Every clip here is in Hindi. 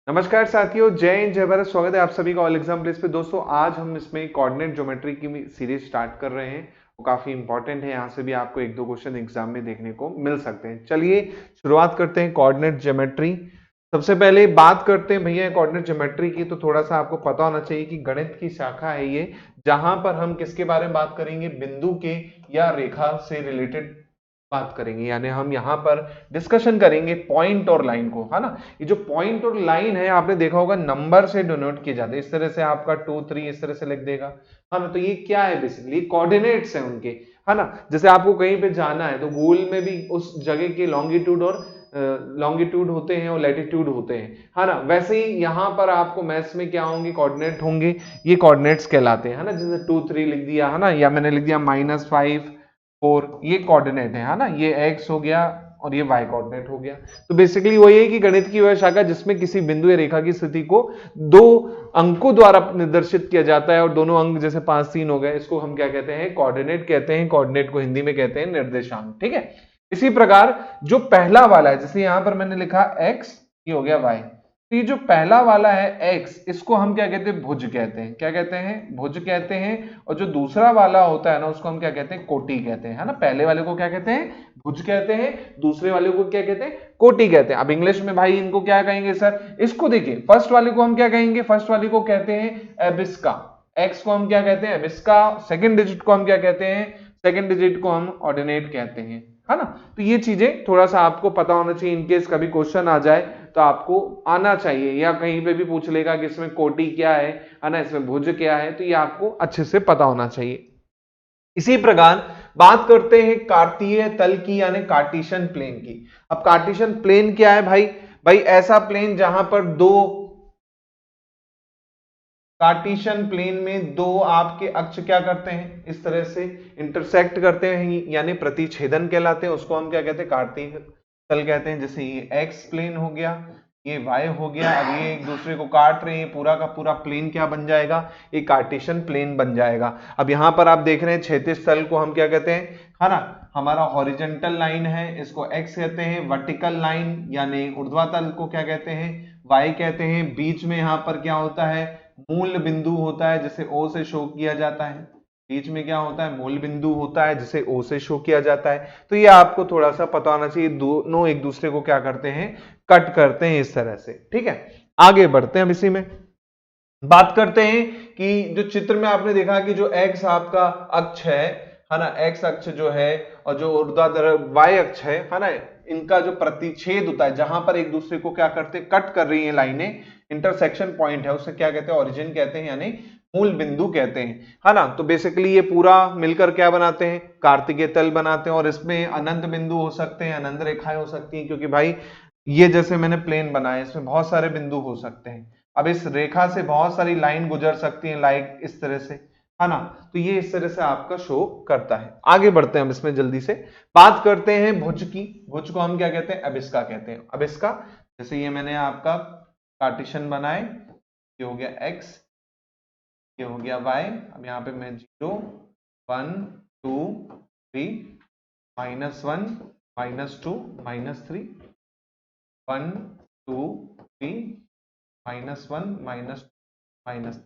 नमस्कार साथियों, जय हिंद जय भारत। स्वागत है आप सभी का ऑल एग्जाम प्लेस पे। दोस्तों आज हम इसमें कोऑर्डिनेट ज्योमेट्री की सीरीज स्टार्ट कर रहे हैं। वो काफी इंपॉर्टेंट है, यहाँ से भी आपको एक दो क्वेश्चन एग्जाम में देखने को मिल सकते हैं। चलिए शुरुआत करते हैं कोऑर्डिनेट ज्योमेट्री। सबसे पहले बात करते हैं भैया कोऑर्डिनेट ज्योमेट्री की, तो थोड़ा सा आपको पता होना चाहिए कि गणित की शाखा है ये, जहां पर हम किसके बारे में बात करेंगे, बिंदु के या रेखा से रिलेटेड बात करेंगे। यानी हम यहाँ पर डिस्कशन करेंगे पॉइंट और लाइन को, है ना। ये जो पॉइंट और लाइन है आपने देखा होगा नंबर से डिनोट किए जाते हैं, इस तरह से आपका 2 3 इस तरह से लिख देगा, है ना। तो ये क्या है, बेसिकली कोऑर्डिनेट्स है उनके, है ना। जैसे आपको कहीं पे जाना है तो गूगल में भी उस जगह के लॉन्गिट्यूड और लॉन्गिट्यूड होते हैं और लैटिट्यूड होते हैं, है ना। वैसे ही यहाँ पर आपको मैथ्स में क्या होंगे, कोऑर्डिनेट होंगे। ये कोऑर्डिनेट्स कहलाते हैं, है ना। जैसे 2 3 लिख दिया, है ना, या मैंने लिख दिया -5 4, ये कोऑर्डिनेट है ना। ये x हो गया और ये y कोऑर्डिनेट हो गया। तो बेसिकली वही है कि गणित की वह शाखा जिसमें किसी बिंदु या रेखा की स्थिति को दो अंकों द्वारा निर्देशित किया जाता है, और दोनों अंक जैसे 5 3 हो गए, इसको हम क्या कहते हैं, कोऑर्डिनेट कहते हैं। कोऑर्डिनेट को हिंदी में कहते हैं निर्देशांक, ठीक है। इसी प्रकार जो पहला वाला है, जैसे यहां पर मैंने लिखा x, ये हो गया y। तो ये जो पहला वाला है x, इसको हम क्या कहते हैं, भुज कहते हैं। क्या कहते हैं, भुज कहते हैं। और जो दूसरा वाला होता है ना, उसको हम क्या कहते हैं, कोटि कहते हैं, है ना। पहले वाले को क्या कहते हैं, भुज कहते हैं। दूसरे वाले को क्या कहते हैं, कोटि कहते हैं। अब इंग्लिश में भाई इनको क्या कहेंगे सर, इसको देखिए, फर्स्ट वाले को हम क्या कहेंगे, फर्स्ट वाले को कहते हैं एबिस्का। एक्स को हम क्या कहते हैं, एबिस्का। सेकंड डिजिट को हम क्या कहते हैं, सेकंड डिजिट को हम ऑर्डिनेट कहते हैं, है ना। तो ये चीजें थोड़ा सा आपको पता होना चाहिए, इनकेस कभी क्वेश्चन आ जाए तो आपको आना चाहिए, या कहीं पे भी पूछ लेगा कि इसमें कोटि क्या है ना, इसमें भुज क्या है, तो ये आपको अच्छे से पता होना चाहिए। इसी प्रकार बात करते हैं कार्तीय तल की, यानी कार्टेशियन प्लेन की। अब कार्टेशियन प्लेन क्या है भाई, भाई ऐसा प्लेन जहां पर दो, कार्टेशियन प्लेन में दो आपके अक्ष क्या करते हैं, इस तरह से इंटरसेक्ट करते हैं, यानी प्रतिच्छेदन कहलाते हैं। उसको हम क्या कहते हैं, कार्तीय तल कहते हैं। जैसे ये एक्स प्लेन हो गया, ये वाई हो गया, अब ये एक दूसरे को काट रहे हैं, पूरा का पूरा प्लेन क्या बन जाएगा, ये कार्टेशियन प्लेन बन जाएगा। अब यहां पर आप देख रहे हैं क्षैतिज तल को हम क्या कहते हैं, है ना, हमारा हॉरिजॉन्टल लाइन है, इसको एक्स कहते हैं। वर्टिकल लाइन यानी ऊर्ध्वाधर को क्या कहते हैं, वाई कहते हैं। बीच में यहां पर क्या होता है, मूल बिंदु होता है, जिसे ओ से शो किया जाता है। बीच में क्या होता है, मूल बिंदु होता है, जिसे ओ से शो किया जाता है। तो ये आपको थोड़ा सा पता होना चाहिए, दोनों एक दूसरे को क्या करते हैं, कट करते हैं इस तरह से, ठीक है। आगे बढ़ते हैं, अब इसी में बात करते हैं कि जो चित्र में आपने देखा कि जो एक्स आपका अक्ष है ना, एक्स अक्ष जो है, और जो ऊर्ध्वाधर वाई अक्ष है ना, इनका जो प्रतिच्छेद होता है, जहां पर एक दूसरे को क्या करते, कट कर रही हैं लाइनें, इंटरसेक्शन पॉइंट है, उसे क्या कहते हैं, ओरिजिन कहते हैं, यानी मूल बिंदु कहते हैं, है ना। तो बेसिकली ये पूरा मिलकर क्या बनाते हैं, कार्तिकेय तल बनाते हैं। और इसमें अनंत बिंदु हो सकते हैं, अनंत रेखाएं हो सकती हैं, क्योंकि भाई ये जैसे मैंने प्लेन बनाया, इसमें बहुत सारे बिंदु हो सकते हैं। अब इस रेखा से बहुत सारी लाइन गुजर सकती है, लाइक इस तरह से, है ना। तो ये इस तरह से आपका शो करता है। आगे बढ़ते हैं हम इसमें जल्दी से, बात करते हैं भुज की। भुज को हम क्या कहते हैं, अबिस्का कहते हैं। अबिस्का, जैसे ये मैंने आपका कार्टेशियन बनाए, ये हो गया एक्स, ये हो गया वाई। अब यहाँ पे मैं 0 1 2 3 -1 -2 -3 1 2 3 -1 -3,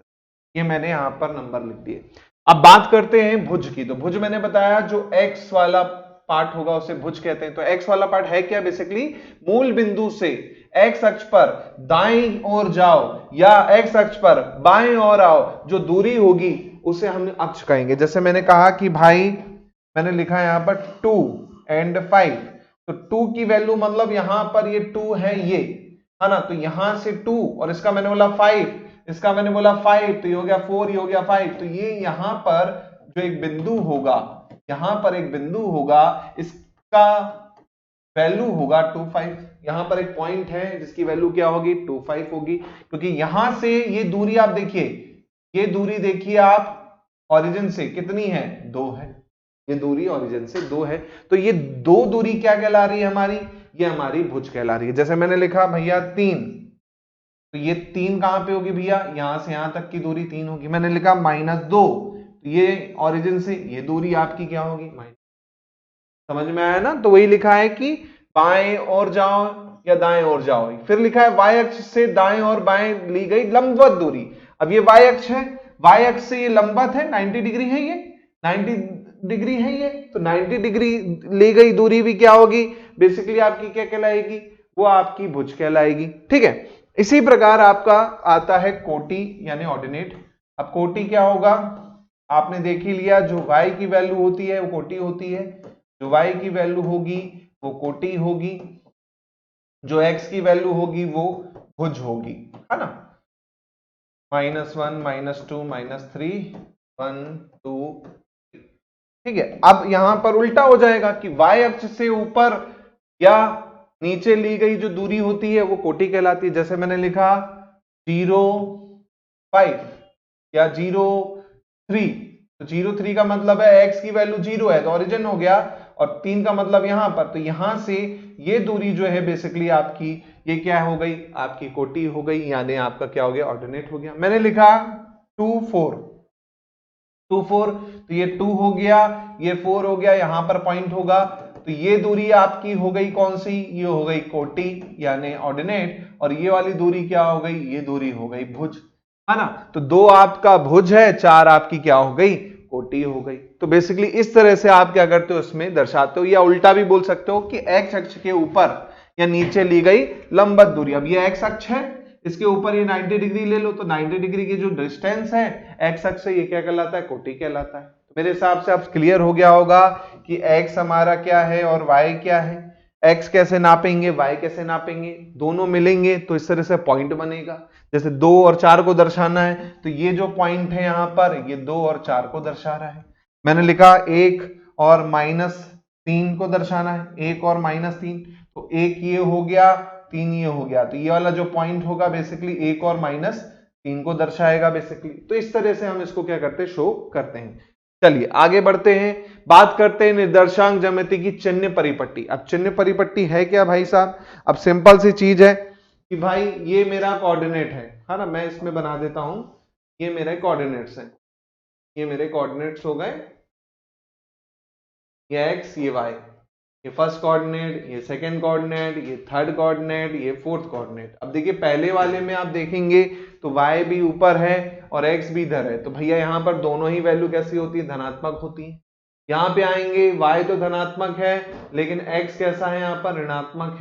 ये मैंने यहां पर नंबर लिख दिए। अब बात करते हैं भुज की। तो भुज मैंने बताया जो एक्स वाला पार्ट होगा उसे भुज कहते हैं। तो एक्स वाला पार्ट है क्या, बेसिकली मूल बिंदु से एक्स अक्ष पर दाईं ओर जाओ या एक्स अक्ष पर बाएं ओर आओ, जो दूरी होगी उसे हम अक्ष कहेंगे। जैसे मैंने कहा कि भाई मैंने लिखा यहां पर 2 एंड 5, तो 2 की वैल्यू मतलब यहां पर ये 2 है, ये, है ना। तो यहां से 2 और इसका मैंने बोला 5, इसका मैंने बोला 5, तो ये हो गया 4, ये हो गया 5। तो ये यहां पर जो एक बिंदु होगा, यहां पर एक बिंदु होगा, इसका वैल्यू होगा 2 5। यहां पर एक पॉइंट है जिसकी वैल्यू क्या होगी, 2 5 होगी, क्योंकि यहां से ये दूरी आप देखिए, ये दूरी देखिए आप, ओरिजिन से कितनी है, 2 है। ये दूरी ओरिजिन से 2 है। तो ये दो दूरी क्या कहला रही है हमारी, ये हमारी भुज कहला रही है। जैसे मैंने लिखा भैया 3, तो ये 3 कहां पे होगी भैया, यहां से यहां तक की दूरी 3 होगी। मैंने लिखा -2, तो ये ओरिजिन से ये दूरी आपकी क्या होगी, माइनस। समझ में आया ना। तो वही लिखा है कि बाएं और जाओ या दाएं ओर जाओगी। फिर लिखा है y अक्ष से दाएं और बाएं ली गई लंबवत दूरी। अब ये y अक्ष है, y अक्ष से ये लंबवत है, 90 डिग्री है, ये 90 डिग्री है ये, तो 90 डिग्री ली गई दूरी भी क्या होगी, बेसिकली आपकी क्या कहलाएगी, वो आपकी भुज कहलाएगी। ठीक है, इसी प्रकार आपका आता है कोटि यानी ऑर्डिनेट। अब कोटि क्या होगा, आपने देख ही लिया, जो y की वैल्यू होती है वो कोटि होती है, जो y की वैल्यू होगी वो कोटि होगी, जो x की वैल्यू होगी वो भुज होगी, है ना। -1 -2 -3 1 2। ठीक है, अब यहां पर उल्टा हो जाएगा कि y अक्ष से ऊपर या नीचे ली गई जो दूरी होती है वो कोटि कहलाती है। जैसे मैंने लिखा 0 5 या 0 3, तो 0 3 का मतलब है x की वैल्यू 0 है तो ओरिजिन हो गया, और 3 का मतलब यहां पर, तो यहां से ये दूरी जो है बेसिकली आपकी ये क्या हो गई, आपकी कोटि हो गई, यानी आपका क्या हो गया, ऑर्डिनेट हो गया। मैंने लिखा 2 4 2 4, तो ये 2 हो गया, ये 4 हो गया, यहां पर पॉइंट होगा, तो ये दूरी आपकी हो गई कौन सी, ये हो गई कोटि यानी ऑर्डिनेट, और ये वाली दूरी क्या हो गई, ये दूरी हो गई भुज, है ना। तो 2 आपका भुज है, 4 आपकी क्या हो गई, कोटि हो गई। तो बेसिकली इस तरह से आप क्या करते हो, इसमें दर्शाते हो, या उल्टा भी बोल सकते हो कि एक्स अक्ष के ऊपर या नीचे ली गई लंबवत दूरी। अब ये एक्स अक्ष है, इसके ऊपर ये 90 डिग्री ले लो, तो 90 डिग्री की जो डिस्टेंस है एक्स अक्ष से, ये क्या कहलाता है, कोटि कहलाता है। तो मेरे हिसाब से अब क्लियर हो गया होगा कि एक्स हमारा क्या है और वाई क्या है। एक्स कैसे नापेंगे, वाई कैसे नापेंगे, दोनों मिलेंगे तो इस तरह से पॉइंट बनेगा। जैसे 2 और 4 को दर्शाना है, तो ये जो पॉइंट है यहां पर, ये 2 और 4 को दर्शा रहा है। मैंने लिखा 1 और -3 को दर्शाना है, 1 और -3, तो 1 ये हो गया, 3 ये हो गया, तो ये वाला जो पॉइंट होगा बेसिकली 1 और -3 को दर्शाएगा बेसिकली। तो इस तरह से हम इसको क्या करते हैं, शो करते हैं। चलिए आगे बढ़ते हैं, बात करते हैं निर्देशांक ज्यामिति की चिन्ह परिपट्टी। अब चिन्ह परिपट्टी है क्या भाई साहब, अब सिंपल सी चीज है कि भाई ये मेरा कोऑर्डिनेट है ना, मैं इसमें बना देता हूं, ये मेरे कोऑर्डिनेट्स हैं, ये मेरे कोऑर्डिनेट्स हो गए, ये एक्स ये वाई, ये फर्स्ट कोऑर्डिनेट, ये सेकंड कोऑर्डिनेट, ये थर्ड कोऑर्डिनेट, ये फोर्थ कोऑर्डिनेट। अब देखिए पहले वाले में आप देखेंगे तो y भी ऊपर है और x भी इधर है, तो भैया यहाँ पर दोनों ही वैल्यू कैसी होती है, धनात्मक होती है। यहाँ पे आएंगे y तो धनात्मक है लेकिन x कैसा है, यहाँ पर ऋणात्मक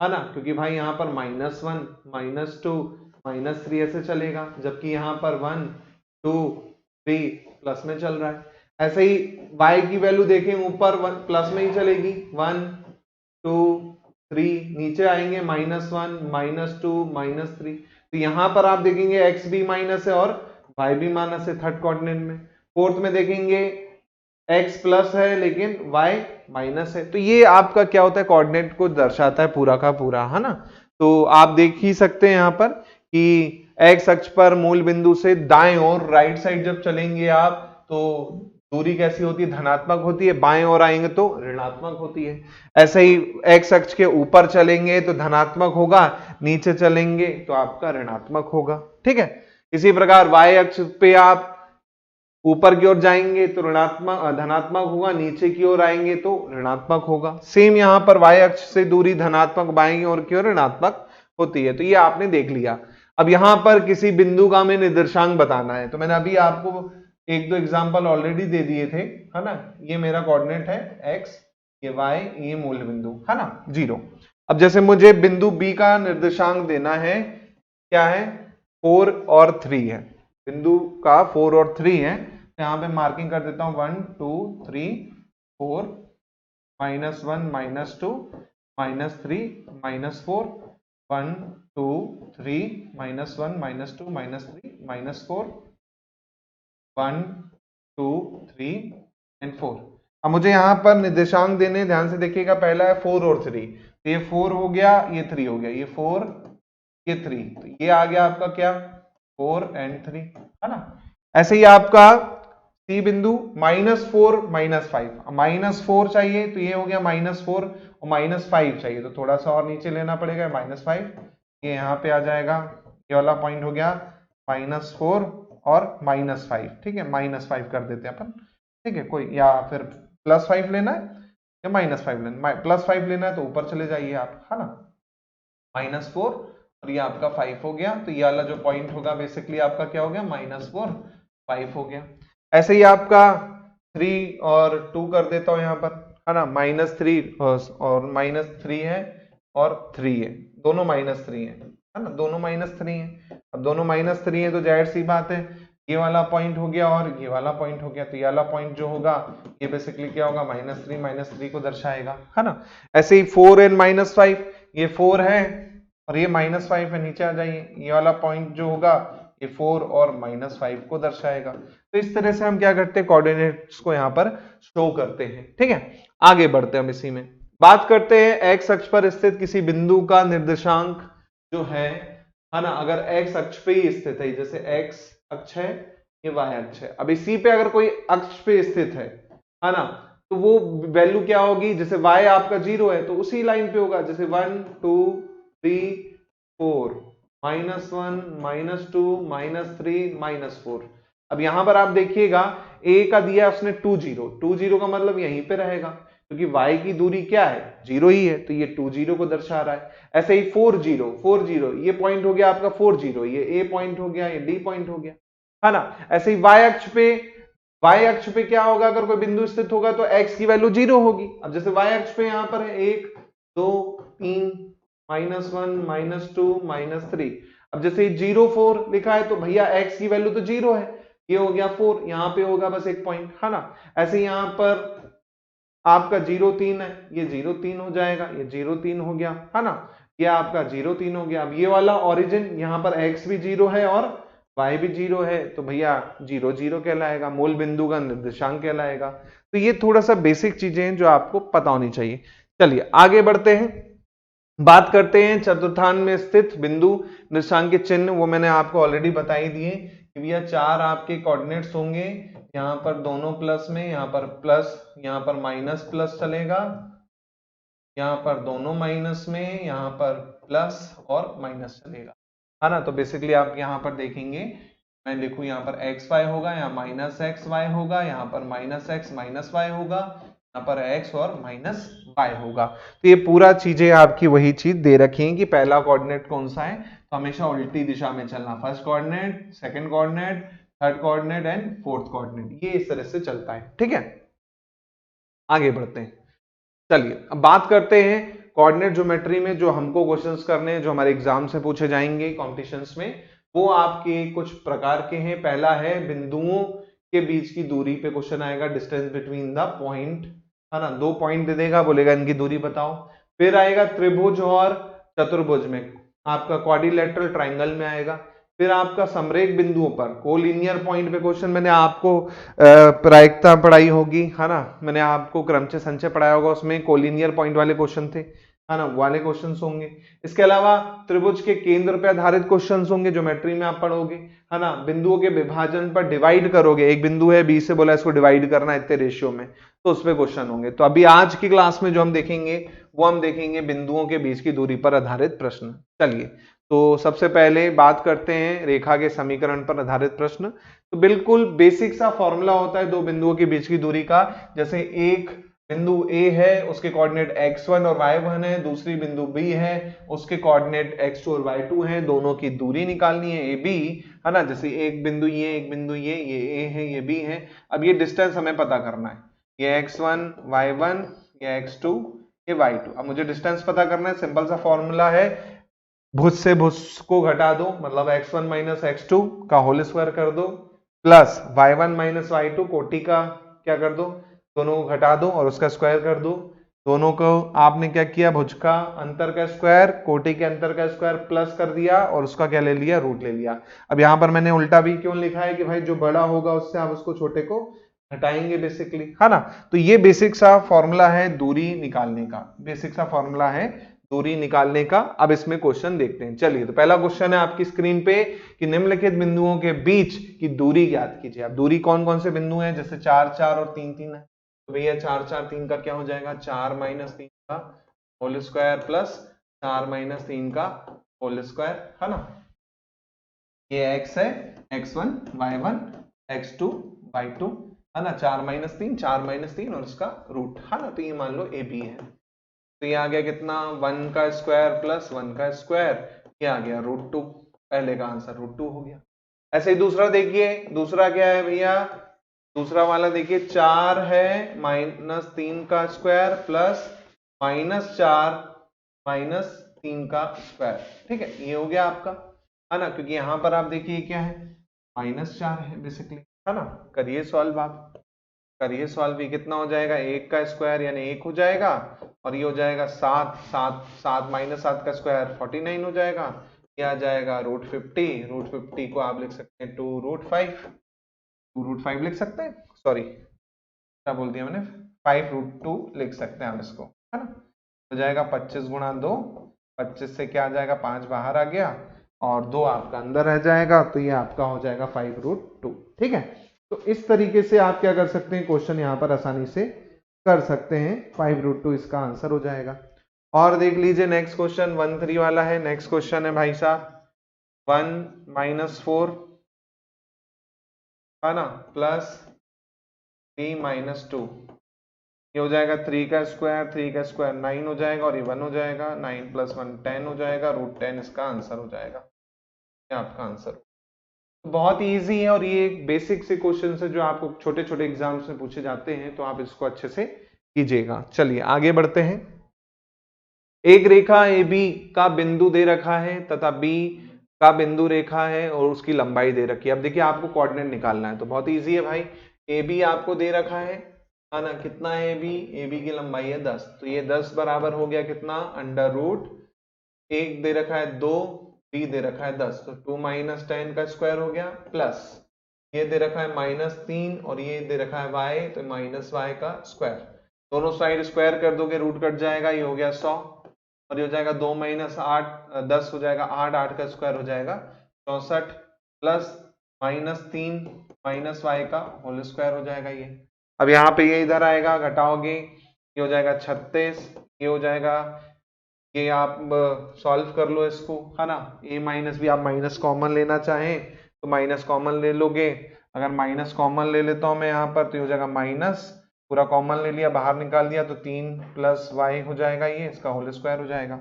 है ना, क्योंकि भाई यहाँ पर -1 -2 -3 ऐसे चलेगा, जबकि यहाँ पर 1 2 3 प्लस में चल रहा है। ऐसे ही y की वैल्यू देखें ऊपर 1 प्लस में ही चलेगी, 1 2 3, नीचे आएंगे -1 -2 -3, तो यहां पर आप देखेंगे x भी माइनस है और y भी माइनस है थर्ड कोऑर्डिनेट में। फोर्थ में देखेंगे x प्लस है लेकिन y माइनस है। तो ये आपका क्या होता है, कोऑर्डिनेट को दर्शाता है पूरा का पूरा, है ना। तो आप देख ही सकते हैं यहां पर कि x अक्ष पर मूल बिंदु से दाएं और राइट साइड जब चलेंगे आप तो दूरी कैसी होती है, धनात्मक होती है, बाएं ओर आएंगे तो ऋणात्मक होती है। ऐसे ही x अक्ष के ऊपर चलेंगे तो धनात्मक होगा, नीचे चलेंगे तो आपका ऋणात्मक होगा। ठीक है, इसी प्रकार y अक्ष पे आप ऊपर की ओर जाएंगे तो धनात्मक होगा, नीचे की ओर आएंगे तो ऋणात्मक होगा। सेम यहां पर y अक्ष से दूरी धनात्मक, बाएं ओर की ओर ऋणात्मक होती है। तो ये आपने देख लिया। अब यहां पर किसी बिंदु का हमें निर्देशांक बताना है, तो मैंने अभी आपको एक दो एग्जांपल ऑलरेडी दे दिए थे, है ना। ये मेरा कोऑर्डिनेट है x, ये y, ये मूल बिंदु, है ना 0। अब जैसे मुझे बिंदु B का निर्देशांक देना है, क्या है 4 और 3 है, बिंदु का 4 और 3 है, यहाँ पे मार्किंग कर देता हूं 1 2 3 4 -1 -2 -3 -4 1 2 3 -1 -2 -3 -4 1 2 3 एंड 4। अब मुझे यहाँ पर निर्देशांक देने, ध्यान से देखिएगा, पहला है 4 और 3, तो ये 4 हो गया, ये 3 हो गया, ये 4 ये 3, तो ये आ गया आपका क्या 4 एंड 3, है ना। ऐसे ही आपका सी बिंदु -4 -5, -4 चाहिए तो ये हो गया -4 और -5 चाहिए तो थोड़ा सा और नीचे लेना पड़ेगा -5, ये यहाँ पे आ जाएगा, ये वाला पॉइंट हो गया -4 और -5। ठीक है, -5 कर देते हैं अपन, ठीक है कोई, या फिर +5 लेना है या -5 लेना है, +5 लेना है तो ऊपर चले जाइए आप, है ना। -4 और ये आपका 5 हो गया। तो ये वाला जो पॉइंट होगा बेसिकली आपका क्या हो गया, -4 5 हो गया। ऐसे ही आपका 3 और 2 कर देता हूं यहां पर, है ना, -3 और -3 है और 3 है, दोनों -3 है ना, दोनों -3 है। अब दोनों -3 है तो जाहिर सी बात है ये वाला पॉइंट हो गया और ये वाला पॉइंट हो गया, तो ये वाला पॉइंट जो होगा ये बेसिकली क्या होगा, -3 को दर्शाएगा, है ना। ऐसे ही 4 एंड -5, ये 4 है और ये -5 है, नीचे आ जाइए, ये वाला पॉइंट जो होगा ये 4 और -5 को दर्शाएगा। तो इस तरह से हम क्या करते हैं, कोऑर्डिनेट्स को यहाँ पर शो करते हैं। ठीक है, आगे बढ़ते हैं हम इसी में, बात करते हैं एक्स अक्ष पर स्थित किसी बिंदु का निर्देशांक जो है ना, अगर एक्स अक्ष पे ही स्थित है, जैसे एक्स अक्ष है, ये वाई अक्ष है, अब इसी पे अगर कोई अक्ष पे स्थित है ना, तो वो वैल्यू क्या होगी, जैसे y आपका 0 है तो उसी लाइन पे होगा, जैसे 1 2 3 4 -1 -2 -3 -4। अब यहां पर आप देखिएगा a का दिया उसने 2 0, 2 0 का मतलब यहीं पे रहेगा क्योंकि y की दूरी क्या है, 0 ही है, तो ये 2 0 को दर्शा रहा है। ऐसे ही 4 0 4 0, ये पॉइंट हो गया आपका 4 0, ये a पॉइंट हो गया, ये d पॉइंट हो गया, है ना। ऐसे ही y अक्ष पे क्या होगा, अगर कोई बिंदु स्थित होगा तो x की वैल्यू 0 होगी। अब जैसे y अक्ष पे यहां पर है 1 2 3 -1 -2 -3, अब जैसे 0 4 लिखा है तो भैया x की वैल्यू तो 0 है, ये हो गया 4, यहां पे होगा बस एक पॉइंट, है ना। ऐसे यहां पर आपका 0 3 है, ये 0 3 हो जाएगा, ये 0 3 हो गया, है ना, ये आपका 0 3 हो गया। अब ये वाला ओरिजिन यहां पर x भी 0 है और y भी 0 है, तो भैया 0 0 कहलाएगा, मूल बिंदु का निर्देशांक कहलाएगा। तो ये थोड़ा सा बेसिक चीजें हैं जो आपको पता होनी चाहिए। चलिए आगे बढ़ते हैं, बात करते हैं चतुर्थांश में स्थित बिंदु निर्देशांक के चिन्ह, वो मैंने आपको ऑलरेडी बता ही दिए कि भैया 4 आपके कोऑर्डिनेट्स होंगे, यहाँ पर दोनों प्लस में, यहाँ पर प्लस, यहाँ पर माइनस प्लस चलेगा, यहाँ पर दोनों माइनस में, यहाँ पर प्लस और माइनस चलेगा, है ना। तो बेसिकली आप यहाँ पर देखेंगे, मैं लिखूं यहाँ पर एक्स वाई होगा, यहाँ माइनस एक्स वाई होगा, यहाँ पर माइनस एक्स माइनस वाई होगा, यहाँ पर एक्स और माइनस वाई होगा। तो ये पूरा चीजें आपकी वही चीज दे रखी है कि पहला कोऑर्डिनेट कौन सा है, तो हमेशा उल्टी दिशा में चलना, first coordinate, second coordinate, third coordinate and fourth coordinate, ये इस तरह से चलता है। ठीक है, आगे बढ़ते हैं। चलिए अब बात करते हैं कोऑर्डिनेट ज्योमेट्री में जो हमको क्वेश्चंस करने हैं, जो हमारे एग्जाम से पूछे जाएंगे कॉम्पिटिशन्स में, वो आपके कुछ प्रकार के हैं। पहला है बिंदुओं के बीच की दूरी पे क्वेश्चन आएगा, डिस्टेंस बिटवीन द पॉइंट, है ना, 2 पॉइंट दे देगा, बोलेगा इनकी दूरी बताओ। फिर आएगा त्रिभुज और चतुर्भुज में, आपका क्वाड्रिलेटरल ट्राइंगल में आएगा। फिर आपका समरेख बिंदुओं पर कोलिनियर पॉइंट पे क्वेश्चन, मैंने आपको प्रायिकता पढ़ाई होगी, है ना, मैंने आपको क्रमचय संचय पढ़ाया होगा, उसमें कोलिनियर पॉइंट वाले क्वेश्चन थे, है ना, वाले क्वेश्चंस होंगे। इसके अलावा त्रिभुज के केंद्र पे आधारित क्वेश्चंस होंगे, ज्योमेट्री में आप पढ़ोगे, है ना, बिंदुओं के विभाजन पर डिवाइड करोगे, एक बिंदु है बी से बोला इसको डिवाइड करना इतने रेशियो में, तो उस पे क्वेश्चन होंगे। तो अभी आज की क्लास में जो हम देखेंगे वो हम देखेंगे बिंदुओं के बीच की दूरी पर आधारित प्रश्न। चलिए, तो सबसे पहले बात करते हैं रेखा के समीकरण पर आधारित प्रश्न। तो बिल्कुल बेसिक सा फॉर्मूला होता है दो बिंदुओं के बीच की दूरी का। जैसे एक बिंदु A है, उसके कोऑर्डिनेट x1 और y1 है, दूसरी बिंदु B है, उसके कोऑर्डिनेट x2 और y2 है, दोनों की दूरी निकालनी है AB, है ना। जैसे एक बिंदु ये, एक बिंदु ये A है, ये B है। अब ये डिस्टेंस हमें पता करना है, ये x1 y1, ये x2 ये y2। अब मुझे डिस्टेंस पता करना है, सिंपल सा फॉर्मूला है, भुज से भुज को घटा दो, मतलब x1 माइनस x2 का होल स्क्वायर कर दो, प्लस y1 माइनस y2 कोटि का क्या कर दो, दोनों को घटा दो और उसका स्क्वायर कर दो। दोनों को आपने क्या किया, भुज का अंतर का स्क्वायर, कोटि के अंतर का स्क्वायर प्लस कर दिया और उसका क्या ले लिया, रूट ले लिया। अब यहाँ पर मैंने उल्टा भी क्यों लिखा है कि भाई जो बड़ा होगा उससे आप उसको छोटे को हटाएंगे बेसिकली, है ना। तो ये बेसिक सा फॉर्मूला है दूरी निकालने का, बेसिक सा फॉर्मूला है दूरी निकालने का। अब इसमें क्वेश्चन देखते हैं। चलिए, तो पहला क्वेश्चन है आपकी स्क्रीन पे कि निम्नलिखित बिंदुओं के बीच की दूरी ज्ञात कीजिए। अब दूरी कौन कौन से बिंदु हैं, जैसे 4 4 और 3 3 है, तो भैया 4 4 3 का क्या हो जाएगा, 4 माइनस 3 का होल स्क्वायर प्लस 4 माइनस 3 का होल स्क्वायर, है ना। ये x है, x1 y1 x2 y2, है ना, 4 माइनस 3 4 माइनस 3 और इसका रूट, है ना। तो ये मान लो AB है। तो ये आ गया कितना 1 का स्क्वायर प्लस 1 का स्क्वायर, ये आ गया √2, पहले का आंसर √2 हो गया। ऐसे ही दूसरा देखिए, दूसरा क्या है भैया, दूसरा वाला देखिए 4 है -3 का स्क्वायर प्लस -4 -3 का स्क्वायर, ठीक है, ये हो गया आपका, है ना, क्योंकि यहां पर आप देखिए क्या है -4 है बेसिकली, है ना। करिए सॉल्व, आप करिए सॉल्व, ये कितना हो जाएगा 1 का स्क्वायर यानी 1 हो जाएगा, और ये हो जाएगा 7 7 7 -7 का स्क्वायर 49 हो जाएगा, ये आ जाएगा √50, √50 को आप लिख सकते हैं 2√5, 2√5 लिख सकते हैं, सॉरी क्या बोल दिया मैंने, 5√2 लिख सकते हैं आप इसको, है ना। हो जाएगा 25 गुणा 2, 25 से क्या आ जाएगा 5 बाहर आ गया और 2 आपका अंदर रह जाएगा, तो ये आपका हो जाएगा 5√2, ठीक है। तो इस तरीके से आप क्या कर सकते हैं, क्वेश्चन यहाँ पर आसानी से कर सकते हैं, 5√2 इसका आंसर हो जाएगा। और देख लीजिए नेक्स्ट क्वेश्चन 1-3 वाला है, नेक्स्ट क्वेश्चन है भाई साहब 1 - 4, है ना, प्लस 3 - 2, ये हो जाएगा 3 का स्क्वायर, 3 का स्क्वायर 9 हो जाएगा, और ये 1 हो जाएगा, 9 + 1 10 हो जाएगा, √10 इसका आंसर हो जाएगा, ये आपका आंसर। बहुत इजी है, और ये एक बेसिक से क्वेश्चन है जो आपको छोटे छोटे एग्जाम्स में पूछे जाते हैं, तो आप इसको अच्छे से कीजिएगा। चलिए आगे बढ़ते हैं। एक रेखा ए बी का बिंदु दे रखा है तथा बी का बिंदु रेखा है और उसकी लंबाई दे रखी है। अब देखिए आपको कोऑर्डिनेट निकालना है, तो बहुत इजी है भाई। ए बी आपको दे रखा है ना, कितना है ए बी की लंबाई है 10, तो ये 10 बराबर हो गया कितना √1 दे रखा है 2, बी दे रखा है 10, तो 2 - 10 का स्क्वायर हो गया, प्लस ये दे रखा है -3 और ये दे रखा है y, तो -y का स्क्वायर, दोनों साइड स्क्वायर कर दोगे रूट कट जाएगा, ये हो गया 100, और ये हो जाएगा 2 - 8 10 हो जाएगा 8, 8 का स्क्वायर हो जाएगा 64, प्लस -3 -y का होल स्क्वायर हो जाएगा ये। अब यहाँ पे ये इधर आएगा, घटाओगे ये हो जाएगा 36, ये हो जाएगा, ये आप सॉल्व कर लो इसको, है ना। a माइनस भी आप माइनस कॉमन लेना चाहें तो माइनस कॉमन ले लोगे, अगर माइनस कॉमन ले लेता हूं मैं यहाँ पर, तो ये हो जाएगा माइनस, पूरा कॉमन ले लिया बाहर निकाल दिया, तो 3 + y हो जाएगा, ये इसका होल स्क्वायर हो जाएगा,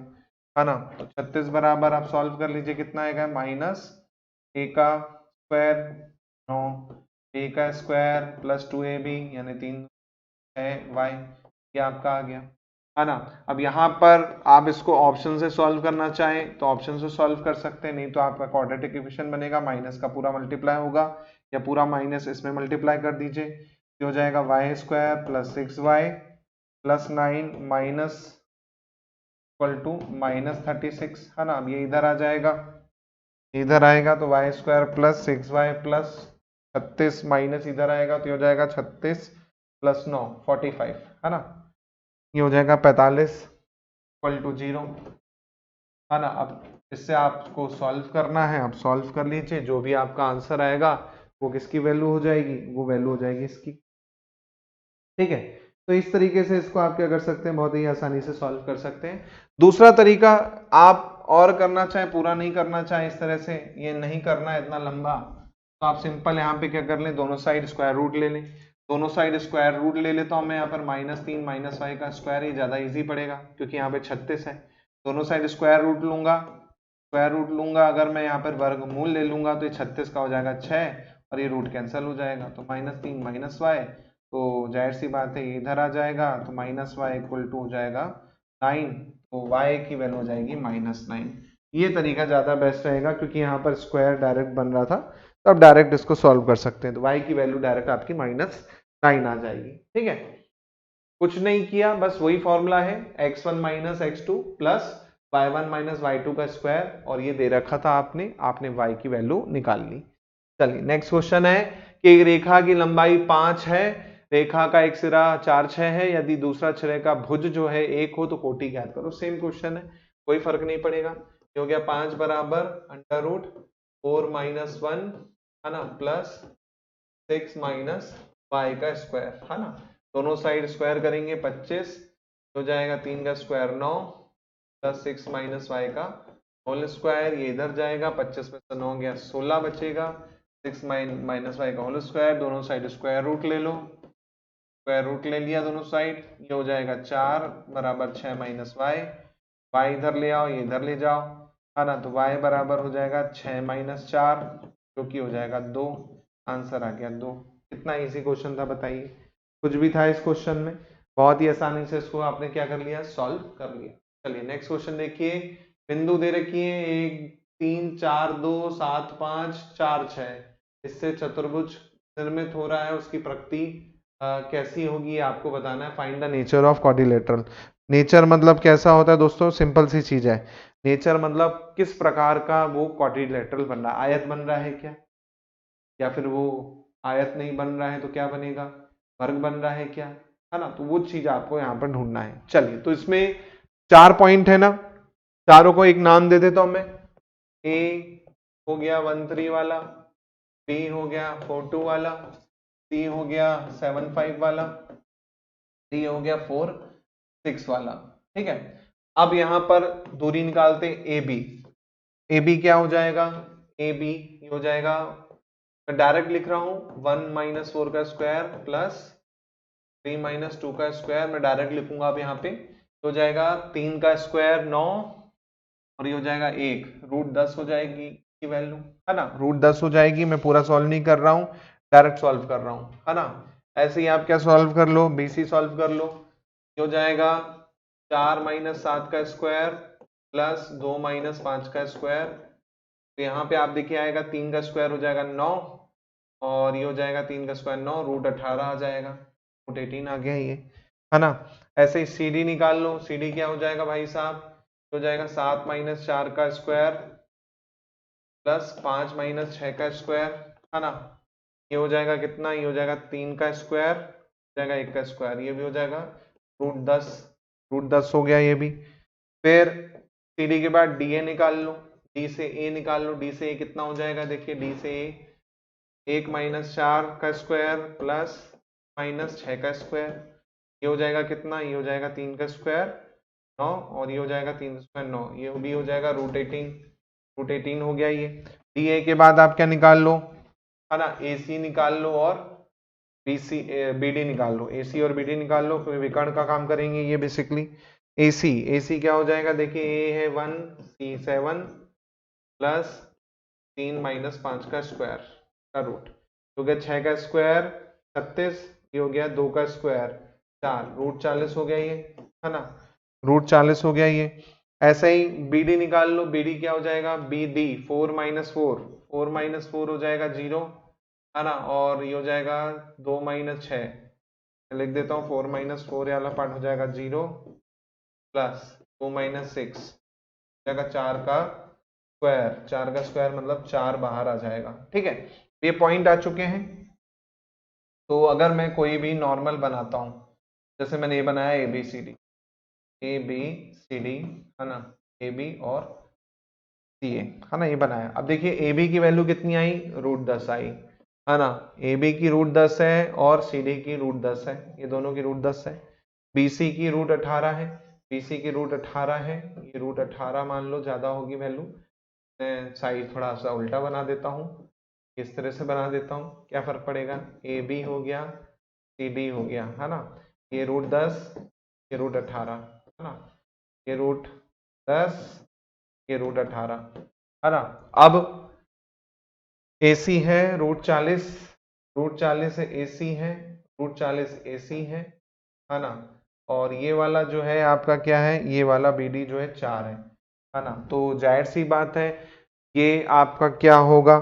है ना। तो 36 बराबर आप सॉल्व कर लीजिए, कितना आएगा -a का स्क्वायर 9, a का स्क्वायर प्लस 2ab यानी 3 है y, ये आपका आ गया, है ना। अब यहाँ पर आप इसको ऑप्शन से सॉल्व करना चाहें तो ऑप्शन से सॉल्व कर सकते हैं, नहीं तो आपका क्वाड्रेटिक इक्वेशन बनेगा, माइनस का पूरा मल्टीप्लाई होगा या पूरा माइनस इसमें मल्टीप्लाई कर दीजिए, ये हो जाएगा y² + 6y + 9 minus equal to -36, है ना। अब ये इधर आ जाएगा, इधर आएगा तो y² + 6y + 36 माइनस इधर आएगा, तो ये हो जाएगा 36 + 9 45, है ना, ये हो जाएगा 45 = 0, है ना। अब इससे आपको सॉल्व करना है, आप सॉल्व कर लीजिए, जो भी आपका आंसर आएगा वो किसकी वैल्यू हो जाएगी, वो वैल्यू हो जाएगी इसकी, ठीक है। तो इस तरीके से इसको आप क्या कर सकते हैं, बहुत ही आसानी से सॉल्व कर सकते हैं। दूसरा तरीका आप और करना चाहें, पूरा नहीं करना चाहें इस तरह से, ये नहीं करना है इतना लंबा, तो आप सिंपल यहाँ पे क्या कर लें, दोनों साइड स्क्वायर रूट ले लें, दोनों साइड स्क्वायर रूट ले लेता हूँ मैं यहाँ पर -3 -y का स्क्वायर, ये ज्यादा इजी पड़ेगा क्योंकि यहाँ पे 36 है, दोनों साइड स्क्वायर रूट लूंगा, स्क्वायर रूट लूंगा, अगर मैं यहाँ पर वर्गमूल ले लूंगा तो ये 36 का हो जाएगा 6, और ये रूट कैंसिल हो जाएगा, तो -3 -y, तो जाहिर सी बात है ये इधर आ जाएगा, तो -y = हो जाएगा 9, तो y की वैल्यू हो जाएगी -9। ये तरीका ज्यादा बेस्ट रहेगा क्योंकि यहाँ पर स्क्वायर डायरेक्ट बन रहा था, तो आप डायरेक्ट इसको सॉल्व कर सकते हैं, तो y की वैल्यू डायरेक्ट आपकी -9 आ जाएगी, ठीक है। कुछ नहीं किया, बस वही फॉर्मूला है, x1 - x2 + y1 - y2 का स्क्वायर, और ये दे रखा था आपने y की वैल्यू निकाल ली। चलिए नेक्स्ट क्वेश्चन है कि एक रेखा की लंबाई 5 है, रेखा का एक सिरा 4 6 है, यदि दूसरा सिरे का भुज जो है 1 हो तो कोटि ज्ञात करो। सेम क्वेश्चन है, कोई फर्क नहीं पड़ेगा, ये हो गया 5 बराबर √4 - 1, है ना, प्लस 6 - y का स्क्वायर, है ना, दोनों साइड स्क्वायर करेंगे 25, हो जाएगा 3 का स्क्वायर 9 प्लस 6 - y का होल स्क्वायर, ये इधर जाएगा, 25 में से 9 गया 16 बचेगा, 6 - y का होल स्क्वायर, दोनों साइड स्क्वायर रूट ले लो, स्क्वायर रूट ले लिया दोनों साइड, ये हो जाएगा 4 बराबर 6 माइनस वाई, वाई इधर ले आओ, ये इधर ले जाओ, है ना, तो y बराबर हो जाएगा 6 माइनस 4 जो कि हो जाएगा 2। आंसर आ गया 2। कितना इजी क्वेश्चन था बताइए, कुछ भी था इस क्वेश्चन में, बहुत ही आसानी से इसको आपने क्या कर लिया, सॉल्व कर लिया। चलिए नेक्स्ट क्वेश्चन देखिए, बिंदु दे रखी है 1 3 4 2 7 5 4 6, इससे चतुर्भुज निर्मित हो रहा है, उसकी प्रकृति कैसी होगी आपको बताना है। Find the nature of quadrilateral. Nature मतलब कैसा होता है दोस्तों, सिंपल सी चीज है, नेचर मतलब किस प्रकार का वो क्वाड्रिलेटरल बन रहा है, आयत बन रहा है क्या, या फिर वो आयत नहीं बन रहा है तो क्या बनेगा, वर्ग बन रहा है क्या, है ना, तो वो चीज आपको यहाँ पर ढूंढना है। चलिए तो इसमें 4 पॉइंट है ना, चारों को एक नाम दे देता हूं मैं, ए हो गया 1 3 वाला, बी हो गया 4 2 वाला, सी हो गया 7 5 वाला, डी हो गया 4 6 वाला। ठीक है, अब यहां पर दूरी निकालते ए बी, ए बी क्या हो जाएगा, ए बी हो जाएगा, मैं डायरेक्ट लिख रहा हूं 1 माइनस 4 का स्क्वायर प्लस 3 माइनस 2 का स्क्वायर, मैं डायरेक्ट लिखूंगा अब यहाँ पे, हो जाएगा 3 का स्क्वायर 9 और ये हो जाएगा 1, रूट 10 हो जाएगी की वैल्यू, है ना, रूट 10 हो जाएगी। मैं पूरा सॉल्व नहीं कर रहा हूँ, डायरेक्ट सॉल्व कर रहा हूँ, है ना। ऐसे ही आप क्या सॉल्व कर लो, बीसी सॉल्व कर लो, ये हो जाएगा 4 माइनस 7 का स्क्वायर प्लस 2 माइनस 5 का स्क्वायर, तो यहाँ पे आप देखिए आएगा 3 का स्क्वायर हो जाएगा 9 और ये हो जाएगा 3 का स्क्वायर 9, रूट 18 आ जाएगा, रूट 18 आ गया ये, है ना। ऐसे ही सी डी निकाल लो, सी डी क्या हो जाएगा भाई साहब, हो जाएगा 7 माइनस 4 का स्क्वायर प्लस 5 माइनस 6 का स्क्वायर, है ना, ये हो जाएगा कितना, ये हो जाएगा 3 का स्क्वायर, हो जाएगा 1 का स्क्वायर, ये भी हो जाएगा रूट 10, रूट 10 हो गया ये भी। फिर सी डी के बाद डी ए निकाल लो, डी से ए निकाल लो, डी से ए कितना हो जाएगा, देखिए डी से ए 1 माइनस 4 का स्क्वायर प्लस माइनस 6 का स्क्वायर, ये हो जाएगा कितना, ये हो जाएगा 3 का स्क्वायर 9 और ये हो जाएगा 3 स्क्वायर 9, ये भी हो जाएगा रूट 18, रूट 18 हो गया ये। डी ए के बाद आप क्या निकाल लो, है ना, ए सी निकाल लो और बी सी बी डी निकाल लो, ए सी और बी डी निकाल लो, फिर विकर्ण का काम करेंगे ये बेसिकली। ए सी क्या हो जाएगा, देखिए ए है 1 सी 7 प्लस 3 माइनस 5 का स्क्वायर का रूट, हो गया 6 का स्क्वायर 36, ये हो गया 2 का स्क्वायर 4, रूट 40 हो गया ये, है ना, रूट 40 हो गया ये। ऐसे ही बी डी निकाल लो, बी डी क्या हो जाएगा, बी डी 4 माइनस 4, 4 माइनस 4 हो जाएगा 0, है ना, और ये हो जाएगा 2 माइनस 6, लिख देता हूँ 4 माइनस 4 वाला पार्ट हो जाएगा 0 प्लस 2 माइनस 6 हो जाएगा 4 का स्क्वायर, 4 का स्क्वायर मतलब 4 बाहर आ जाएगा। ठीक है, ये पॉइंट आ चुके हैं। तो अगर मैं कोई भी नॉर्मल बनाता हूं, जैसे मैंने ये बनाया A B C D, A B C D, है ना, ए बी और सी ए, है ना, ये बनाया। अब देखिए ए बी की वैल्यू कितनी आई, रूट 10 आई, है ना, ए बी की रूट 10 है और सी डी की रूट 10 है, ये दोनों की रूट 10 है। बी सी की रूट 18 है, बी सी की रूट 18 है, ये रूट 18 मान लो ज्यादा होगी वैल्यू, मैं साइड थोड़ा सा उल्टा बना देता हूँ, इस तरह से बना देता हूँ, क्या फर्क पड़ेगा, ए बी हो गया सी डी हो गया, है ना, ये रूट 10 ये रूट 18, है ना, ये रूट 10 ये रूट 18, है ना। अब ए सी है रूट 40, रूट 40 है ए सी है, रूट 40 ए सी है ना, और ये वाला जो है आपका क्या है, ये वाला बी डी जो है 4 है ना, तो जाहिर सी बात है ये आपका क्या होगा,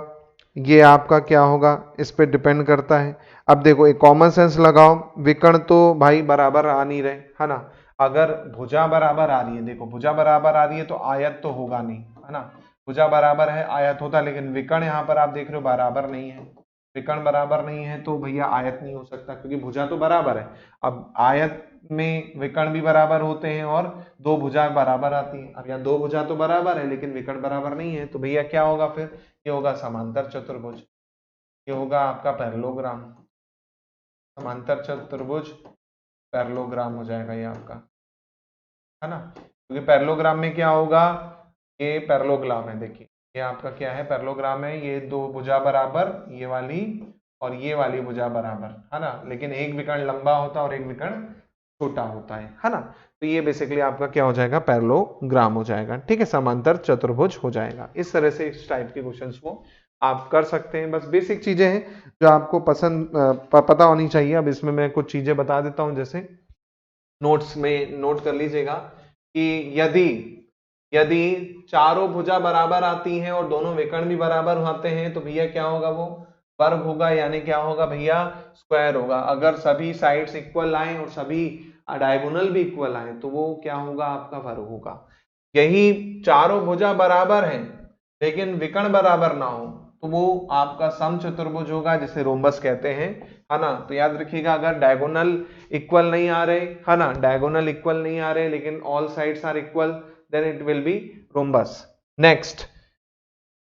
ये आपका क्या होगा, इस पे डिपेंड करता है। अब देखो एक कॉमन सेंस लगाओ, विकर्ण तो भाई बराबर आ नहीं रहे, है ना, अगर भुजा बराबर आ रही है, देखो भुजा बराबर आ रही है तो आयत तो होगा नहीं, है ना, भुजा बराबर है आयत होता, लेकिन विकर्ण यहाँ पर आप देख रहे हो बराबर नहीं है, विकर्ण बराबर नहीं है तो भैया आयत नहीं हो सकता, क्योंकि भुजा तो बराबर है। अब आयत में विकर्ण भी बराबर होते हैं और दो भुजा बराबर आती है, अब यहाँ दो भुजा तो बराबर है लेकिन विकर्ण बराबर नहीं है, तो भैया क्या होगा फिर, ये होगा समांतर चतुर्भुज, ये होगा आपका पैरेललोग्राम, समांतर चतुर्भुज पैरेललोग्राम हो जाएगा ये आपका, है ना, क्योंकि पैरेललोग्राम में क्या होगा, ये पैरेललोग्राम है, देखिए ये आपका क्या है, पैरेललोग्राम है, ये दो भुजा बराबर ये वाली और ये वाली भुजा बराबर, है ना, लेकिन एक विकर्ण लंबा होता है और एक विकर्ण छोटा होता है ना। तो ये बेसिकली आपका क्या हो जाएगा, पैरेललोग्राम हो जाएगा, ठीक है, समांतर चतुर्भुज हो जाएगा। इस तरह से इस टाइप के क्वेश्चंस को आप कर सकते हैं। बस बेसिक चीजें हैं जो आपको पता होनी चाहिए। अब इसमें मैं कुछ चीजें बता देता हूं, जैसे नोट्स में नोट कर लीजिएगा कि यदि यदि चारों भुजा बराबर आती हैं और दोनों विकर्ण भी बराबर आते हैं तो भैया क्या होगा, वो वर्ग होगा, यानी क्या होगा भैया, स्क्वायर होगा। अगर सभी साइड्स इक्वल आए और सभी डायगोनल भी इक्वल आए तो वो क्या होगा, आपका वर्ग होगा। यही चारों भुजा बराबर हैं लेकिन विकर्ण बराबर ना हो तो वो आपका समचतुर्भुज होगा, जिसे रोम्बस कहते हैं, है ना। तो याद रखिएगा, अगर डायगोनल इक्वल नहीं आ रहे, है ना, डायगोनल इक्वल नहीं आ रहे लेकिन all sides are equal, then it will be rhombus. Next,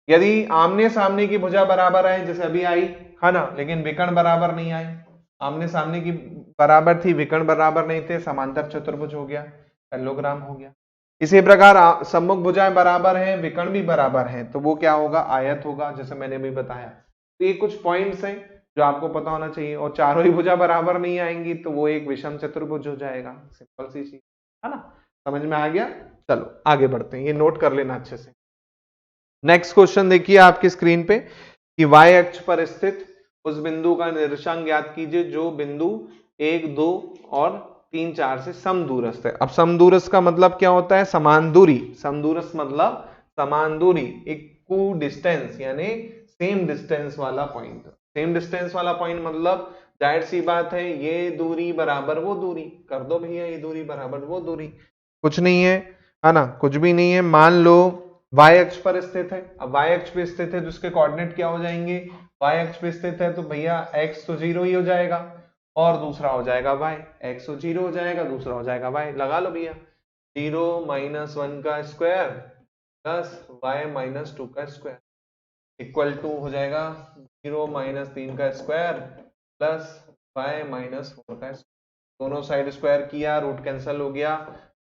यदि आमने सामने की भुजा बराबर आए, जैसे अभी आई, है ना, लेकिन विकर्ण बराबर नहीं आए, आमने सामने की बराबर थी, विकर्ण बराबर नहीं थे, समांतर चतुर्भुज हो गया, पैरेललोग्राम हो गया। इसी प्रकार सम्मुख भुजाएं बराबर हैं, विकर्ण भी बराबर हैं, तो वो क्या होगा, आयत होगा, जैसे मैंने भी बताया। तो ये कुछ पॉइंट्स हैं जो आपको पता होना चाहिए। और चारों ही भुजा बराबर नहीं आएंगी तो वो एक विषम चतुर्भुज हो जाएगा, सिंपल सी चीज, है ना। समझ में आ गया। चलो आगे बढ़ते हैं, ये नोट कर लेना अच्छे से। नेक्स्ट क्वेश्चन देखिए आपकी स्क्रीन पे कि y अक्ष पर स्थित उस बिंदु का निर्देशांक ज्ञात कीजिए जो बिंदु 1, 2 और 3, 4 से समदूरस्थ है। अब समदूरस्थ का मतलब क्या होता है, समान दूरी। समदूरस्थ मतलब समान दूरी, इक्वल डिस्टेंस, यानी सेम डिस्टेंस वाला पॉइंट। सेम डिस्टेंस वाला पॉइंट मतलब जाहिर सी बात है, ये दूरी बराबर वो दूरी, कर दो भैया, ये दूरी बराबर वो दूरी, कुछ नहीं है ना, कुछ भी नहीं है। मान लो y अक्ष पर स्थित है। अब y अक्ष पे स्थित है तो उसके कोऑर्डिनेट क्या हो जाएंगे, y अक्ष पे स्थित है तो भैया x तो 0 ही हो जाएगा और दूसरा हो जाएगा y, x तो 0 हो जाएगा, दूसरा हो जाएगा y। लगा लो भैया, 0 - 1 का स्क्वायर प्लस y - 2 का स्क्वायर इक्वल टू हो जाएगा 0 - 3 का स्क्वायर प्लस y - 4 का स्क्वायर। दोनों साइड स्क्वायर किया, रूट कैंसिल हो गया,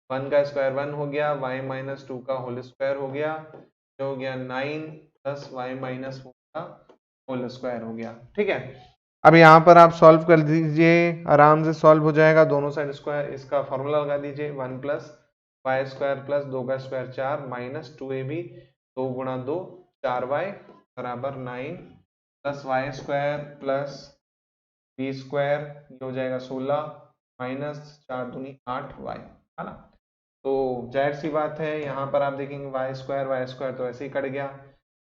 1 का स्क्वायर 1 हो गया, y - 2 का होल स्क्वायर हो गया, जो हो गया 9 प्लस y - 4 का होल स्क्वायर हो गया, ठीक है। अब यहाँ पर आप सॉल्व कर दीजिए, आराम से सॉल्व हो जाएगा, दोनों साइड स्क्वायर। इसका फॉर्मूला लगा दीजिए, 1 प्लस वाई स्क्वायर प्लस 2 का स्क्वायर 4 माइनस 2ab 2 गुणा 2 4y बराबर 9 plus Y square plus B square, ये हो जाएगा 16 माइनस 4 दूनी 8y, है ना। तो जाहिर सी बात है, यहाँ पर आप देखेंगे वाई स्क्वायर तो ऐसे ही कट गया,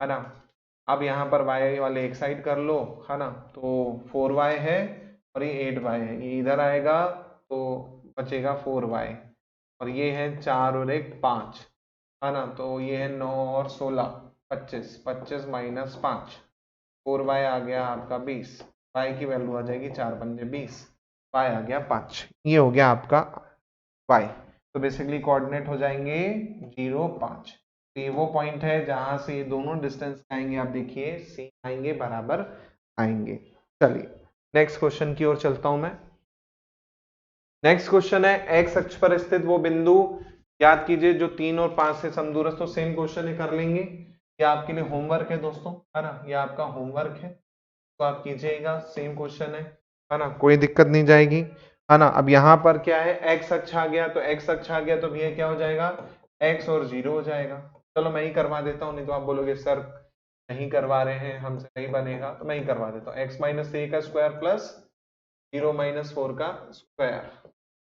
है ना। अब यहाँ पर y वाले एक साइड कर लो, है ना, तो 4y है और ये 8y है, ये इधर आएगा तो बचेगा 4y, और ये है 4 और 1 5, है ना। तो ये है 9 और 16 25, 25 माइनस 5, 4y आ गया आपका 20, y की वैल्यू आ जाएगी 4 पंजे 20, y आ गया 5। ये हो गया आपका y। तो बेसिकली कोऑर्डिनेट हो जाएंगे 0 5। तो ये वो पॉइंट है जहां से ये दोनों डिस्टेंस आएंगे, आप देखिए सेम आएंगे, बराबर आएंगे। चलिए नेक्स्ट क्वेश्चन की ओर चलता हूं मैं। नेक्स्ट क्वेश्चन है, एक्स अक्ष पर स्थित वो बिंदु याद कीजिए जो 3 और 5 से समदूरस्थ। तो सेम क्वेश्चन है, कर लेंगे। ये आपके लिए होमवर्क है दोस्तों, है ना, ये आपका होमवर्क है, तो आप कीजिएगा। सेम क्वेश्चन है ना, कोई दिक्कत नहीं जाएगी, है ना। अब यहाँ पर क्या है, एक्स अक्ष आ गया, तो एक्स अक्ष आ गया तो भैया क्या हो जाएगा, एक्स और 0 हो जाएगा। चलो मैं ही करवा देता हूँ, नहीं तो आप बोलोगे सर नहीं करवा रहे हैं, हमसे नहीं बनेगा, तो मैं ही करवा देता हूँ। एक्स - 3 का स्क्वायर प्लस 0 - 4 का स्क्वायर,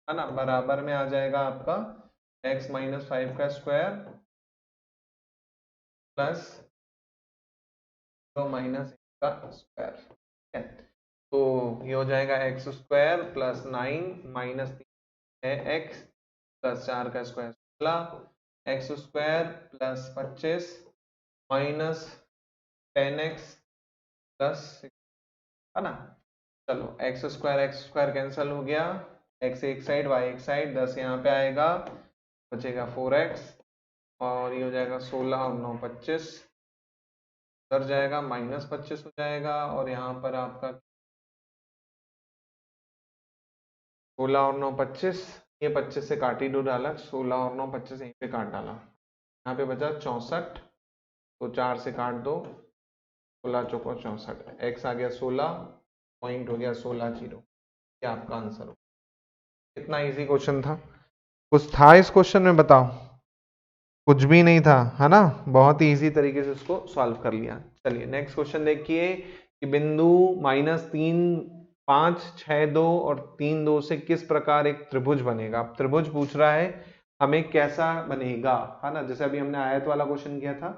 है ना, बराबर में आ जाएगा आपका x - 5 का स्क्वायर प्लस 0 - 1 का स्क्वायर, ठीक है। तो ये हो जाएगा एक्स स्क्वायर प्लस 9 माइनस 3 है x प्लस 4 का square 16, x square plus 25 minus 10x plus 6, है ना। चलो एक्स स्क्वायर कैंसिल हो गया, x एक साइड y एक साइड, 10 यहाँ पे आएगा, बचेगा 4x, और ये हो जाएगा 16 और 9 25, उधर जाएगा माइनस 25 हो जाएगा, और यहाँ पर आपका 16 और 9 25, ये 25 से काट ही दो डाला, 16 और 9 25 यहीं पे काट डाला, यहाँ पे बचा 64, तो 4 से काट दो, 16 चौको 64, x आ गया 16 पॉइंट हो गया 16 0, क्या आपका आंसर हो। कितना इजी क्वेश्चन था, कुछ था इस क्वेश्चन में बताओ? कुछ भी नहीं था, है ना, बहुत ही इजी तरीके से उसको सॉल्व कर लिया। चलिए नेक्स्ट क्वेश्चन देखिए कि बिंदु -3 5 6 2 और 3 2 से किस प्रकार एक त्रिभुज बनेगा। अब त्रिभुज पूछ रहा है हमें कैसा बनेगा, है ना, जैसे अभी हमने आयत वाला क्वेश्चन किया था,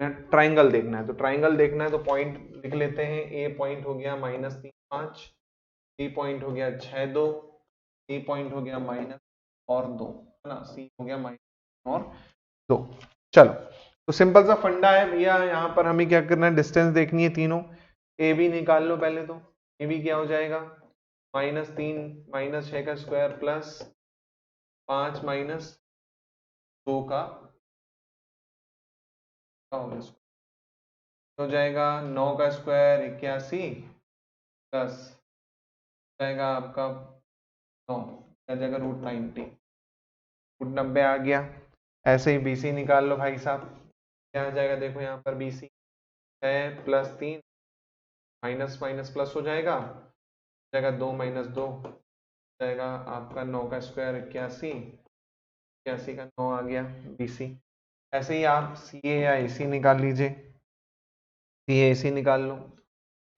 ट्राइंगल देखना है, तो ट्राइंगल देखना है तो पॉइंट लिख लेते हैं। ए पॉइंट हो गया -3 5, बी पॉइंट हो गया 6 2, सी पॉइंट हो गया माइनस और 2, है ना, सी हो गया माइनस और 2। चलो, तो सिंपल सा फंडा है भैया, यहाँ पर हमें क्या करना है, डिस्टेंस देखनी है तीनों। ए बी निकाल लो पहले, तो ए बी क्या हो जाएगा, -3 -6 का स्क्वायर प्लस 5 -2 का हो जाएगा, 9 का स्क्वायर 81 प्लस जाएगा आपका 9 आ जाएगा √90, √90 आ गया। ऐसे ही BC निकाल लो भाई साहब, क्या आ जाएगा देखो यहाँ पर, BC है +3 माइनस माइनस प्लस हो जाएगा, 2 - 2 जाएगा आपका 9 का स्क्वायर 81, 81 का 9 आ गया BC। ऐसे ही आप CA या AC निकाल लीजिए, CA AC निकाल लो,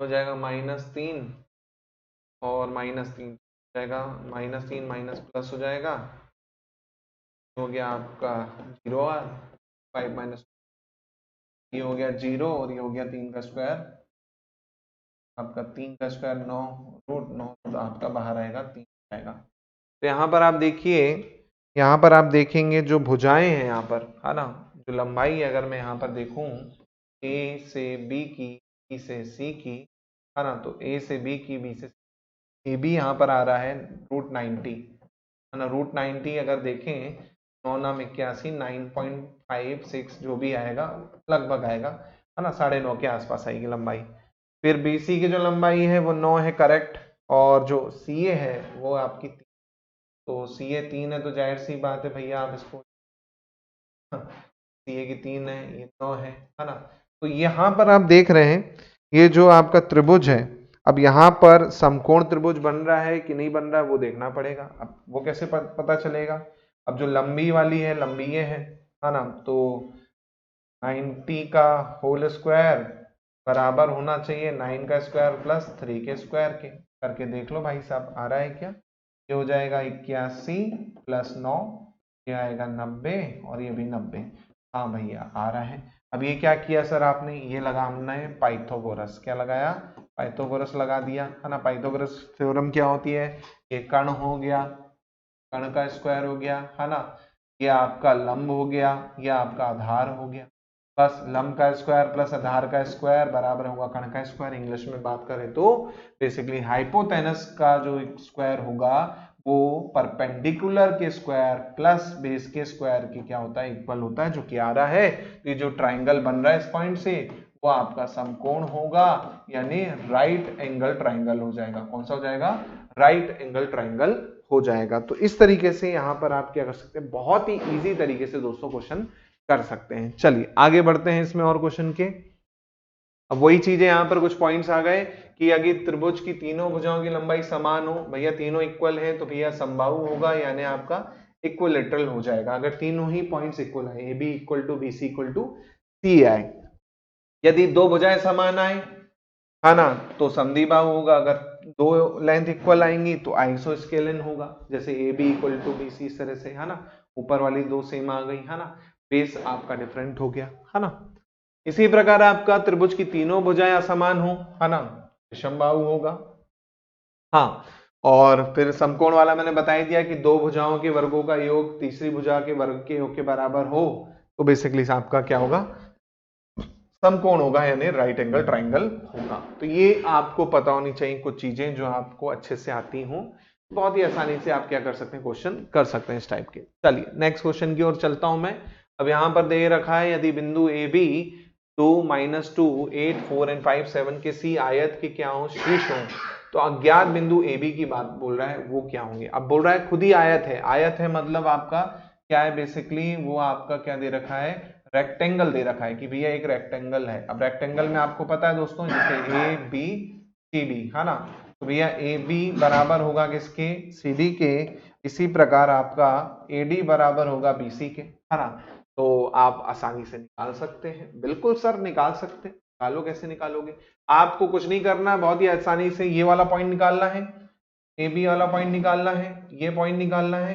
हो जाएगा -3 और -3 जाएगा, -3 माइनस प्लस हो जाएगा, हो गया आपका 0 R 5 माइनस, ये हो गया 0 और ये हो गया 3 का स्क्वायर, आपका 3 का स्क्वायर 9 √9, तो आपका बाहर आएगा 3 आएगा। तो यहाँ पर आप देखिए, यहाँ पर आप देखेंगे जो भुजाएं हैं यहाँ पर, है ना, जो लंबाई है, अगर मैं यहाँ पर देखूं A से B की, B से C की, है ना, तो A से B की, B से AB यहाँ पर आ रहा है √90, है ना, √90 अगर देखें 9 9 81 9.56 जो भी आएगा लगभग आएगा, है ना, 9.5 के आसपास आएगी लंबाई। फिर BC की जो लंबाई है वो 9 है करेक्ट, और जो CA है वो आपकी, तो CA 3 है, तो जाहिर सी बात है भैया आप इसको, CA की 3 है, ये 9 है ना। तो यहाँ पर आप देख रहे हैं ये जो आपका त्रिभुज है, अब यहाँ पर समकोण त्रिभुज बन रहा है कि नहीं बन रहा है वो देखना पड़ेगा। अब वो कैसे पता चलेगा, अब जो लंबी वाली है लंबी ये है ना, तो 90 का होल स्क्वायर बराबर होना चाहिए 9 का स्क्वायर प्लस 3 के स्क्वायर के, करके देख लो भाई साहब आ रहा है क्या। ये हो जाएगा 81 प्लस 9, ये आएगा 90 और ये भी 90। हाँ भैया आ रहा है। अब ये क्या किया सर आपने, ये लगा हमने पाइथागोरस, क्या लगाया, पाइथागोरस लगा दिया, है ना। पाइथागोरस थ्योरम क्या होती है, ये कर्ण हो गया, कर्ण का स्क्वायर हो गया, है ना, ये आपका लंब हो गया, ये आपका आधार हो गया, बस लंब का स्क्वायर प्लस आधार का स्क्वायर बराबर होगा कर्ण का स्क्वायर। इंग्लिश में बात करें तो बेसिकली हाइपोटेनस का जो स्क्वायर होगा वो परपेंडिकुलर के स्क्वायर प्लस बेस के स्क्वायर के क्या होता है, इक्वल होता है, जो कि आ रहा है। ये जो ट्राइंगल बन रहा है इस पॉइंट से वो आपका समकोण होगा, यानी राइट एंगल ट्राइंगल हो जाएगा। कौन सा हो जाएगा, राइट एंगल ट्राइंगल हो जाएगा। तो इस तरीके से यहाँ पर आप क्या कर सकते हैं, बहुत ही इजी तरीके से दोस्तों क्वेश्चन कर सकते हैं। चलिए आगे बढ़ते हैं इसमें और क्वेश्चन के। अब वही चीजें यहाँ पर कुछ पॉइंट्स आ गए कि अगर त्रिभुज की तीनों भुजाओं की लंबाई समान हो, भैया तीनों इक्वल है तो भैया समबाहु होगा, यानी आपका इक्विलेटरल हो जाएगा। अगर तीनों ही पॉइंट्स इक्वल आए, A B equal to B C equal to C आए, यदि दो भुजाएं समान आए, है ना, तो समद्विबाहु होगा। अगर दो लेंथ इक्वल आएंगी तो आइसोस्केलन होगा, जैसे A B equal to B C, इस तरह से, है ना, ऊपर वाली दो सेम आ गई, है ना, बेस आपका डिफरेंट हो गया, है ना। इसी प्रकार आपका त्रिभुज की तीनों भुजाएं असमान हो, है ना, विषमबाहु होगा। हाँ, और फिर समकोण वाला मैंने बता ही दिया कि दो भुजाओं के वर्गों का योग तीसरी भुजा के वर्ग के योग के बराबर हो, तो बेसिकली आपका क्या होगा, समकोण होगा, यानी राइट एंगल ट्राइंगल होगा। तो ये आपको पता होनी चाहिए कुछ चीजें जो आपको अच्छे से आती हों, बहुत ही आसानी से आप क्या कर सकते हैं, क्वेश्चन कर सकते हैं इस टाइप के। चलिए नेक्स्ट क्वेश्चन की ओर चलता हूं मैं। अब यहाँ पर दे रखा है यदि बिंदु ए बी 2 -2 8 4 और 5 7 के सी आयत के क्या हो, शीर्ष हो, तो अज्ञात बिंदु ए बी की बात बोल रहा है, वो क्या होंगे। अब बोल रहा है खुद ही आयत है, आयत है मतलब आपका क्या है, बेसिकली वो आपका क्या दे रखा है, रेक्टेंगल दे रखा है कि भैया एक रेक्टेंगल है। अब रेक्टेंगल में आपको पता है दोस्तों, जैसे ए बी सी डी, है ना, तो भैया ए बी बराबर होगा किसके, सी डी के। इसी प्रकार आपका ए डी बराबर होगा बी सी के, है ना। तो आप आसानी से निकाल सकते हैं। बिल्कुल सर निकाल सकते हैं। निकालो, कैसे निकालोगे? आपको कुछ नहीं करना, बहुत ही आसानी से ये वाला पॉइंट निकालना है, ए बी वाला पॉइंट निकालना है, ये पॉइंट निकालना है,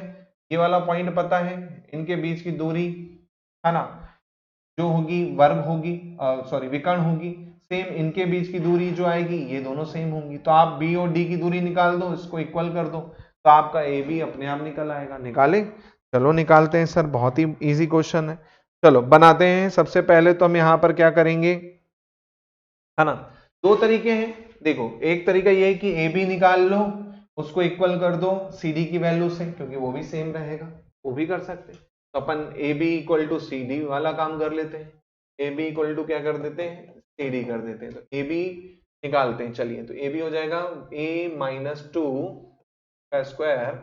ये वाला पॉइंट पता है, इनके बीच की दूरी, है ना, जो होगी वर्ग होगी, सॉरी विकर्ण होगी, सेम इनके बीच की दूरी जो आएगी ये दोनों सेम होंगी। तो आप बी और डी की दूरी निकाल दो, इसको इक्वल कर दो, तो आपका ए बी अपने आप निकल आएगा। निकाले? चलो निकालते हैं सर, बहुत ही इजी क्वेश्चन है। चलो बनाते हैं। सबसे पहले तो हम यहाँ पर क्या करेंगे, है ना, दो तरीके हैं। देखो, एक तरीका ये है कि ए बी निकाल लो, उसको इक्वल कर दो सी डी की वैल्यू से, क्योंकि वो भी सेम रहेगा, वो भी कर सकते हैं। तो अपन A B equal to C D वाला काम कर लेते हैं। ए बी इक्वल टू क्या कर देते हैं, सी डी कर देते हैं। तो ए बी निकालते हैं। चलिए, तो ए बी हो जाएगा a माइनस टू का square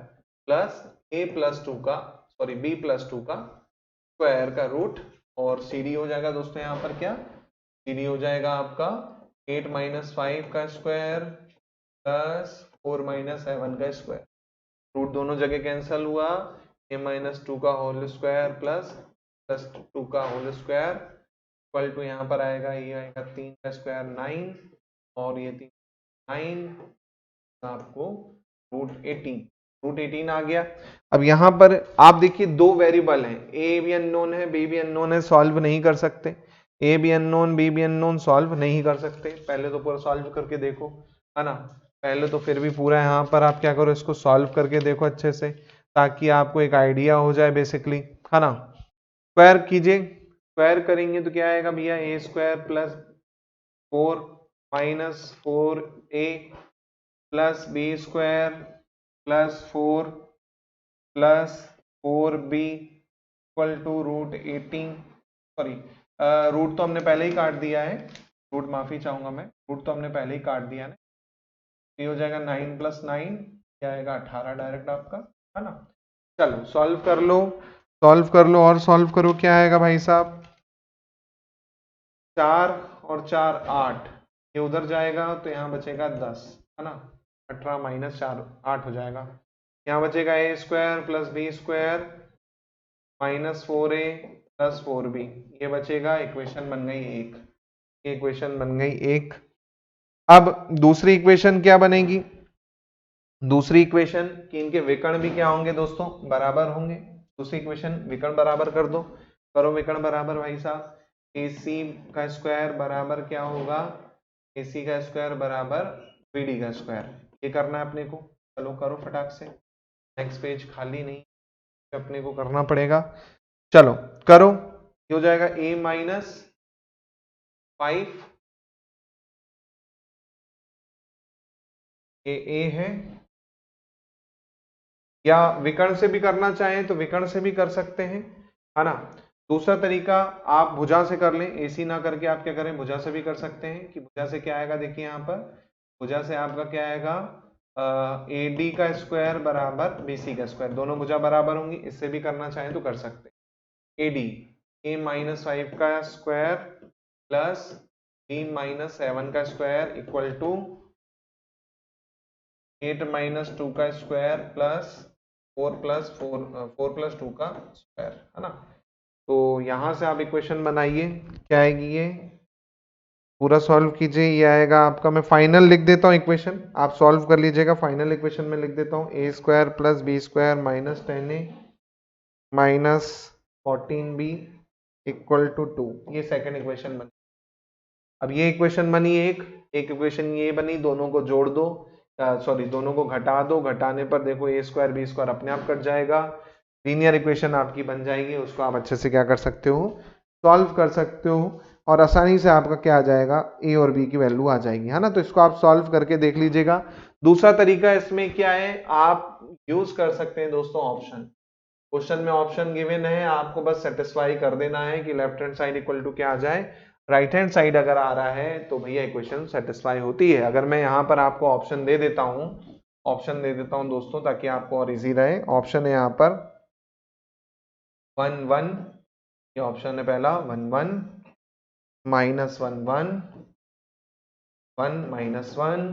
plus a plus two का, सॉरी b प्लस टू का स्क्वायर का रूट, और सी डी हो जाएगा दोस्तों यहाँ पर क्या, सी डी हो जाएगा आपका 8 माइनस 5 का स्क्वायर प्लस 4 माइनस 7 का स्क्वायर। रूट दोनों जगह कैंसिल हुआ, a माइनस टू का whole square plus plus two का होल स्क्वायर इक्वल टू यहाँ पर आएगा, ये आएगा 3 का स्क्वायर 9, और ये 3 9 आपको रूट 18 आ गया। अब यहाँ पर आप देखिए दो वेरिएबल हैं, ए भी अननोन है, बी भी अननोन है, सॉल्व नहीं कर सकते। ए भी अननोन, बी भी अननोन, सॉल्व नहीं कर सकते। पहले तो पूरा सॉल्व करके देखो, है ना, पहले तो फिर भी पूरा यहाँ पर आप क्या करो, इसको सॉल्व करके देखो अच्छे से, ताकि आपको एक आइडिया हो जाए बेसिकली, है ना। स्क्वायर कीजिए, स्क्वायर करेंगे तो क्या आएगा भैया, A square plus 4 minus 4a plus B square plus 4 plus 4b equal to root 18, sorry root तो हमने पहले ही काट दिया है, रूट माफी चाहूंगा मैं, रूट तो हमने पहले ही काट दिया है। ये हो जाएगा 9 प्लस 9, क्या आएगा 18 डायरेक्ट आपका, है ना। चलो सॉल्व कर लो, सॉल्व कर लो और सॉल्व करो, क्या आएगा भाई साहब, 4 और 4 8, ये उधर जाएगा तो यहाँ बचेगा 10, है ना, 18 माइनस 4 8 हो जाएगा। यहाँ बचेगा A square plus B square minus 4a plus 4b, ये बचेगा, इक्वेशन बन गई एक, ये इक्वेशन बन गई एक। अब दूसरी इक्वेशन क्या बनेगी, दूसरी इक्वेशन कि इनके विकर्ण भी क्या होंगे दोस्तों, बराबर होंगे। दूसरी इक्वेशन विकर्ण बराबर कर दो, करो विकर्ण बराबर भाई साहब, AC का स्क्वायर बराबर क्या होगा, AC का स्क्वायर बराबर BD का स्क्वायर, ये करना है अपने को। चलो करो फटाक से, नेक्स्ट पेज खाली नहीं, अपने को करना पड़ेगा। चलो करो, ये हो जाएगा a माइनस 5, ये a है, या विकर्ण से भी करना चाहें तो विकर्ण से भी कर सकते हैं, है ना। दूसरा तरीका आप भुजा से कर लें, AC ना करके आप क्या करें, भुजा से भी कर सकते हैं। कि भुजा से क्या आएगा, देखिए यहाँ पर भुजा से आपका क्या आएगा, AD का स्क्वायर बराबर BC का स्क्वायर, दोनों भुजा बराबर होंगी, इससे भी करना चाहें तो कर सकते हैं। AD a माइनस 5 का स्क्वायर प्लस b माइनस 7 का स्क्वायर इक्वल टू 8 माइनस 2 का स्क्वायर प्लस 4 प्लस 2 का स्क्वायर, है ना। तो यहां से आप इक्वेशन बनाइए, क्या आएगी, ये पूरा सॉल्व कीजिए, ये आएगा आपका, मैं फाइनल लिख देता हूँ इक्वेशन, आप सॉल्व कर लीजिएगा। फाइनल इक्वेशन में लिख देता हूँ, A square plus B square minus 10a minus 14b equal to 2, ये सेकेंड इक्वेशन बनी। अब ये इक्वेशन बनी एक इक्वेशन ये बनी, दोनों को जोड़ दो, सॉरी दोनों को घटा दो, घटाने पर देखो ए स्क्वायर बी स्क्वायर अपने आप कट जाएगा, लीनियर इक्वेशन आपकी बन जाएगी। उसको आप अच्छे से क्या कर सकते हो, सॉल्व कर सकते हो, और आसानी से आपका क्या आ जाएगा, ए और बी की वैल्यू आ जाएगी, है ना। तो इसको आप सॉल्व करके देख लीजिएगा। दूसरा तरीका इसमें क्या है, आप यूज कर सकते हैं दोस्तों ऑप्शन, क्वेश्चन में ऑप्शन गिवन है, आपको बस सेटिस्फाई कर देना है कि left hand side equal to क्या आ जाए, राइट हैंड साइड अगर आ रहा है तो भैया इक्वेशन सेटिस्फाई होती है। अगर मैं यहाँ पर आपको ऑप्शन दे देता हूँ, ऑप्शन दे देता हूँ दोस्तों ताकि आपको और इजी रहे। ऑप्शन है यहाँ पर 1 1, ये ऑप्शन है पहला, 1 1 माइनस 1 1 1 माइनस 1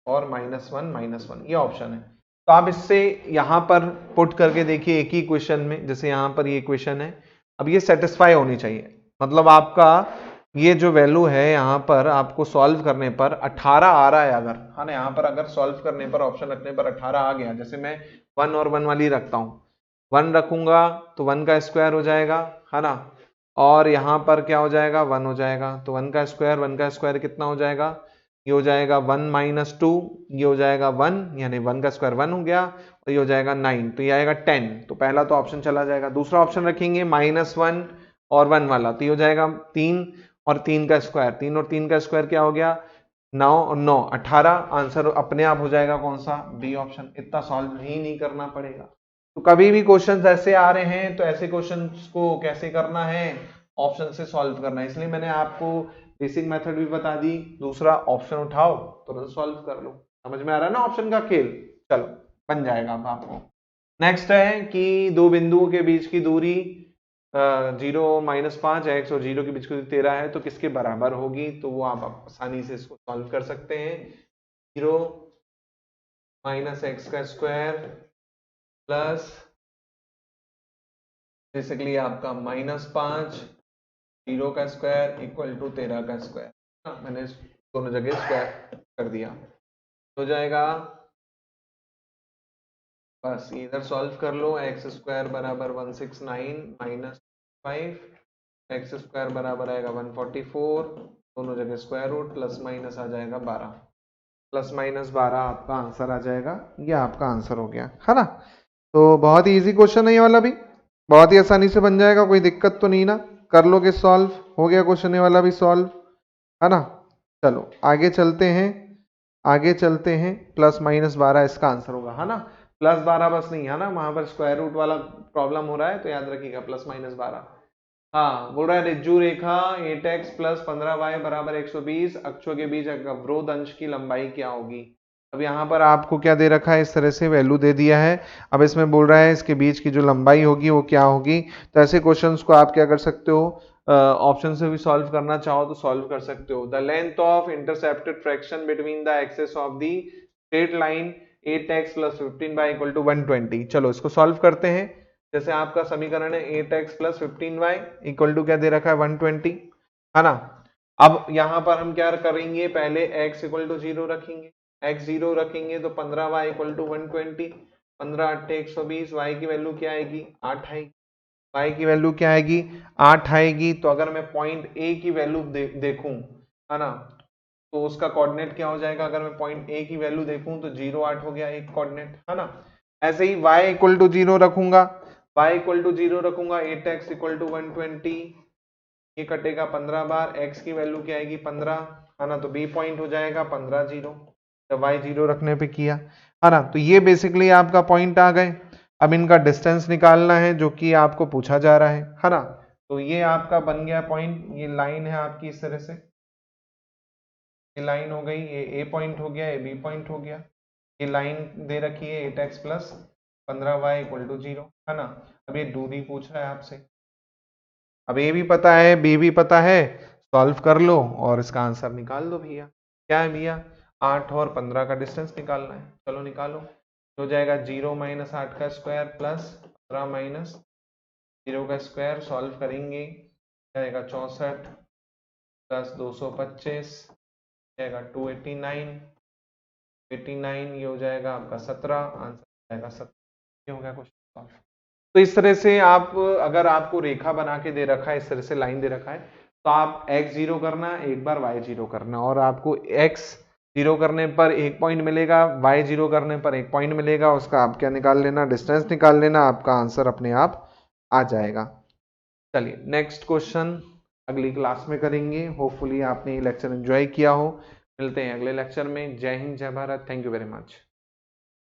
और -1 ये ऑप्शन है। तो आप इससे यहां पर पुट करके देखिए एक ही क्वेश्चन में, जैसे यहां पर ये क्वेश्चन है, अब ये सेटिस्फाई होनी चाहिए, मतलब आपका ये जो वैल्यू है यहाँ पर आपको सॉल्व करने पर 18 आ रहा है अगर, है ना, यहाँ पर अगर सॉल्व करने पर ऑप्शन रखने पर 18 आ गया, जैसे मैं 1 और 1 वाली रखता हूँ, 1 रखूंगा तो 1 का स्क्वायर हो जाएगा, है ना, और यहाँ पर क्या हो जाएगा 1 हो जाएगा, तो 1 का स्क्वायर कितना हो जाएगा, ये हो जाएगा 1 - 2, ये हो जाएगा 1, यानी 1 का स्क्वायर 1 हो गया, और ये हो जाएगा 9, तो ये आएगा 10, तो पहला तो ऑप्शन चला जाएगा। दूसरा ऑप्शन रखेंगे -1 और 1 वाला, तो ये हो जाएगा 3 और 3 का स्क्वायर, 3 और 3 का स्क्वायर क्या हो गया 9 और 9 18, आंसर अपने आप हो जाएगा कौन सा, बी ऑप्शन। इतना सॉल्व ही नहीं करना पड़ेगा। तो कभी भी क्वेश्चंस ऐसे आ रहे हैं तो ऐसे क्वेश्चंस को कैसे करना है, ऑप्शन से सॉल्व करना है, इसलिए मैंने आपको बेसिक मेथड भी बता दी। दूसरा ऑप्शन उठाओ तुरंत सॉल्व कर लो। समझ में आ रहा है ना ऑप्शन का खेल, चलो बन जाएगा अब आपको। नेक्स्ट है कि दो बिंदुओं के बीच की दूरी 0 - 5 x और 0 के बीच की दूरी 13 है, तो किसके बराबर होगी, तो वो आप आसानी से इसको सॉल्व कर सकते हैं। 0 - x का स्क्वायर प्लस बेसिकली आपका -5 0 का स्क्वायर इक्वल टू 13 का स्क्वायर, मैंने दोनों जगह स्क्वायर कर दिया, हो जाएगा बस इधर सॉल्व कर लो। x स्क्वायर बराबर 169 माइनस 5, एक्स स्क्वायर बराबर आएगा 144, दोनों जगह स्क्वायर रूट, प्लस माइनस आ जाएगा 12, प्लस माइनस 12 आपका आंसर आ जाएगा, ये आपका आंसर हो गया, है ना। तो बहुत ही इजी क्वेश्चन है ये वाला भी, बहुत ही आसानी से बन जाएगा, कोई दिक्कत तो नहीं ना, कर लोगे सॉल्व, हो गया क्वेश्चन ये वाला भी सॉल्व, है ना। चलो आगे चलते हैं, आगे चलते हैं, प्लस माइनस 12 इसका आंसर होगा, है ना। प्लस 12 बस नहीं, है ना, वहां पर स्क्वायर रूट वाला प्रॉब्लम हो रहा है, तो याद रखिएगा प्लस माइनस 12। हाँ, बोल रहा है रिज्जु रेखा 8x प्लस 15y बराबर 120 अक्षों के बीच अवरोध अंश की लंबाई क्या होगी। अब यहाँ पर आपको क्या दे रखा है, इस तरह से वैल्यू दे दिया है। अब इसमें बोल रहा है इसके बीच की जो लंबाई होगी वो क्या होगी। तो ऐसे क्वेश्चंस को आप क्या कर सकते हो, ऑप्शन से भी सॉल्व करना चाहो तो सॉल्व कर सकते हो। The length of intercepted fraction between the axes of the straight line 8x plus 15y equal to 120। चलो इसको सॉल्व करते हैं। जैसे आपका समीकरण है 8x plus 15y equal to क्या दे रखा है 120, है ना। अब यहां पर हम क्या करेंगे, पहले x इक्वल टू 0 रखेंगे, x 0 रखेंगे तो 15y इक्वल टू 120, 15 8 120, y की वैल्यू क्या आएगी 8 आएगी, y की वैल्यू क्या आएगी 8 आएगी। तो अगर मैं पॉइंट A की वैल्यू देखूं, है ना, तो उसका कोऑर्डिनेट क्या हो जाएगा, अगर मैं पॉइंट A की वैल्यू देखूं तो 0 8 हो गया एक कोऑर्डिनेट, है ना। ऐसे ही y इक्वल टू 0 रखूंगा, y इक्वल टू 0 रखूंगा, 8x इक्वल टू 120, ये कटेगा 15 बार, x की वैल्यू क्या आएगी 15, है ना, तो B पॉइंट हो जाएगा 15 0, जब y 0 रखने पे किया, है ना। तो ये बेसिकली आपका पॉइंट आ गए। अब इनका डिस्टेंस निकालना है जो कि आपको पूछा जा रहा है ना। तो ये आपका बन गया पॉइंट, ये लाइन है आपकी इस तरह से, ये लाइन हो गई, ये A पॉइंट हो गया, ये B पॉइंट हो गया, ये लाइन दे रखी है 8x plus 15y equal to 0, है ना। अब ये दूरी पूछ रहा है आपसे, अब A भी पता है B भी पता है, सॉल्व कर लो और इसका आंसर निकाल दो भैया। क्या है भैया 8 और 15 का डिस्टेंस निकालना है, चलो निकालो। हो जाएगा 0 माइनस 8 का स्क्वायर प्लस 15 माइनस 0 का स्क्वायर, सॉल्व करेंगे जाएगा 64 प्लस 225 जाएगा 289, 89 ये हो जाएगा आपका 17, आंसर आएगा 17, ये हो गया क्वेश्चन सॉल्व। तो इस तरह से आप, अगर आपको रेखा बना के दे रखा है, इस तरह से लाइन दे रखा है, तो आप x 0 करना, एक बार y 0 करना, और आपको x 0 करने पर एक पॉइंट मिलेगा, y 0 करने पर एक पॉइंट मिलेगा, उसका आप क्या निकाल लेना, डिस्टेंस निकाल लेना, आपका आंसर अपने आप आ जाएगा। चलिए नेक्स्ट क्वेश्चन अगली क्लास में करेंगे। होपफुली आपने ये लेक्चर एंजॉय किया हो। मिलते हैं अगले लेक्चर में। जय हिंद, जय Bharat, thank you very much.